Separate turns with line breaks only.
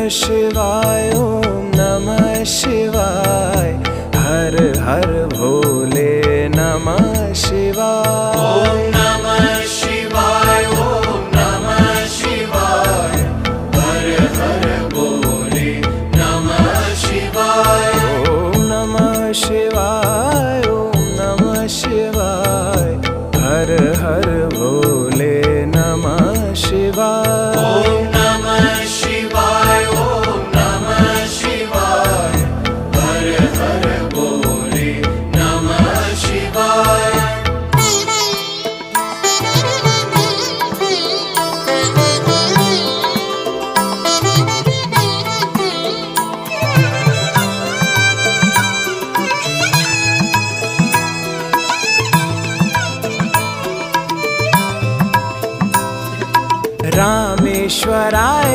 शिवाय ओम नमः शिवाय। हर हर भोले नमः शिवाय।
ओम नमः शिवाय ओम नमः शिवाय। हर हर भोले नमः शिवाय।
ओम नमः शिवाय ओम नमः शिवाय। हर हर भोले नमः शिवाय।
ओम नमः शिवाय ओम नमः शिवाय। हर हर भोले नमः शिवाय।
रामेश्वराय